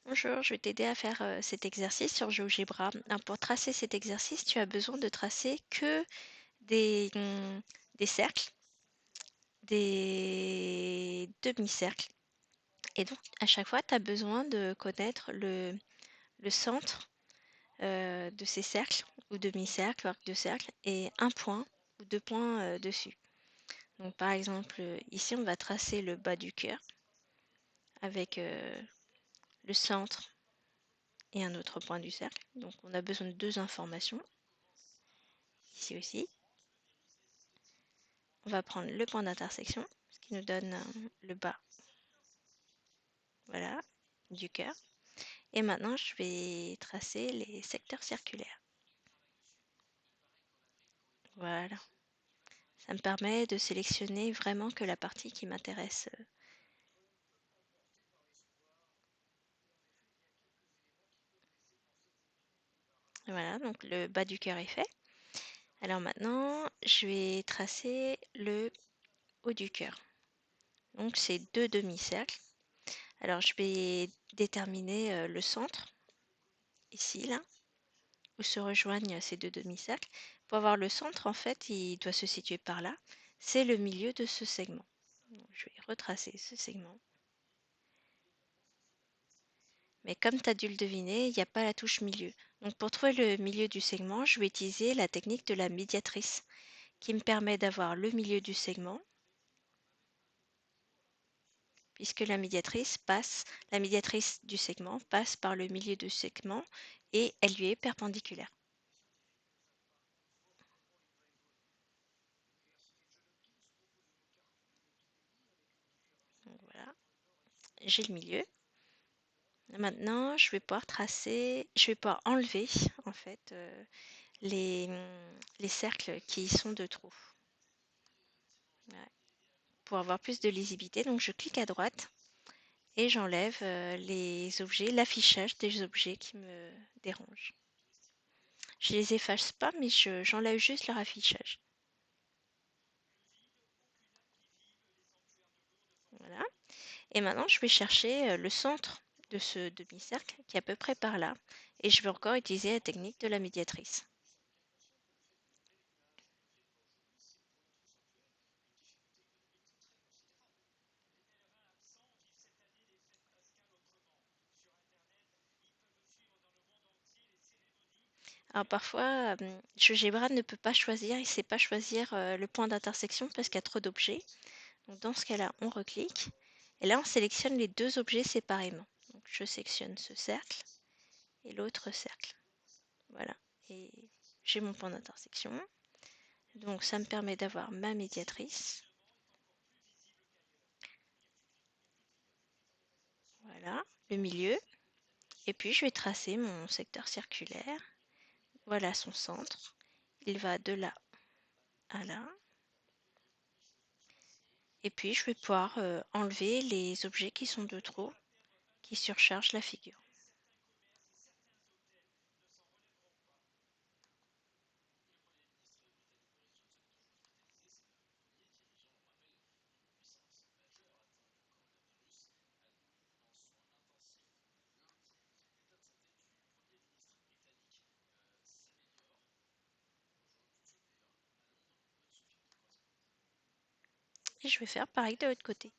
Bonjour, je vais t'aider à faire cet exercice sur GeoGebra. Alors, pour tracer cet exercice, tu as besoin de tracer que des cercles, des demi-cercles. Et donc, à chaque fois, tu as besoin de connaître le centre de ces cercles, ou demi-cercles, ou arcs de cercle, et un point ou deux points dessus. Donc, par exemple, ici, on va tracer le bas du cœur avec le centre et un autre point du cercle. Donc, on a besoin de deux informations. Ici aussi. On va prendre le point d'intersection, ce qui nous donne le bas, voilà, du cœur. Et maintenant, je vais tracer les secteurs circulaires. Voilà. Ça me permet de sélectionner vraiment que la partie qui m'intéresse. Voilà, donc le bas du cœur est fait. Alors maintenant, je vais tracer le haut du cœur. Donc c'est deux demi-cercles. Alors je vais déterminer le centre, ici, là, où se rejoignent ces deux demi-cercles. Pour avoir le centre, en fait, il doit se situer par là. C'est le milieu de ce segment. Donc, je vais retracer ce segment. Mais comme tu as dû le deviner, il n'y a pas la touche milieu. Donc pour trouver le milieu du segment, je vais utiliser la technique de la médiatrice qui me permet d'avoir le milieu du segment, puisque la médiatrice du segment passe par le milieu du segment et elle lui est perpendiculaire. Donc voilà, j'ai le milieu. Maintenant, je vais pouvoir enlever en fait les, les cercles qui sont de trop. Ouais. Pour avoir plus de lisibilité, donc je clique à droite et j'enlève les objets, l'affichage des objets qui me dérangent. Je les efface pas, mais j'enlève juste leur affichage. Voilà. Et maintenant, je vais chercher le centre de ce demi-cercle qui est à peu près par là. Et je vais encore utiliser la technique de la médiatrice. Alors parfois, GeoGebra ne peut pas choisir, il ne sait pas choisir le point d'intersection parce qu'il y a trop d'objets. Donc dans ce cas-là, on reclique. Et là, on sélectionne les deux objets séparément. Donc je sélectionne ce cercle et l'autre cercle. Voilà. Et j'ai mon point d'intersection. Donc ça me permet d'avoir ma médiatrice. Voilà, le milieu. Et puis je vais tracer mon secteur circulaire. Voilà son centre. Il va de là à là. Et puis je vais pouvoir enlever les objets qui sont de trop, qui surchargent la figure. Et je vais faire pareil de l'autre côté.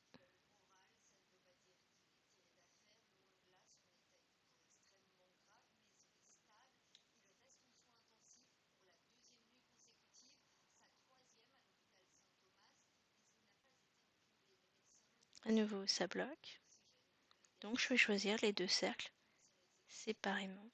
À nouveau, ça bloque. Donc je vais choisir les deux cercles séparément.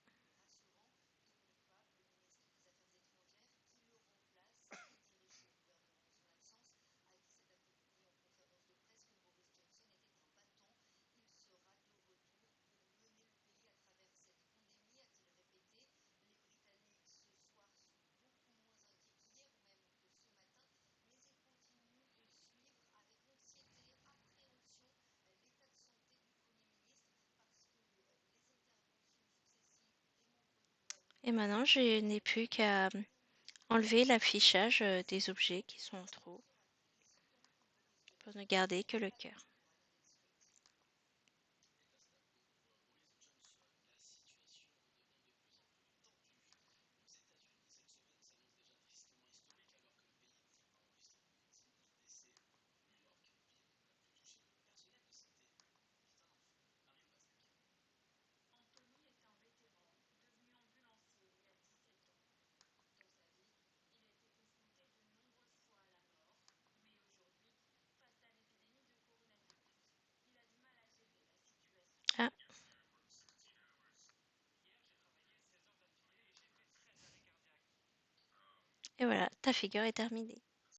Et maintenant, je n'ai plus qu'à enlever l'affichage des objets qui sont en trop pour ne garder que le cœur. et voilà, ta figure est terminée.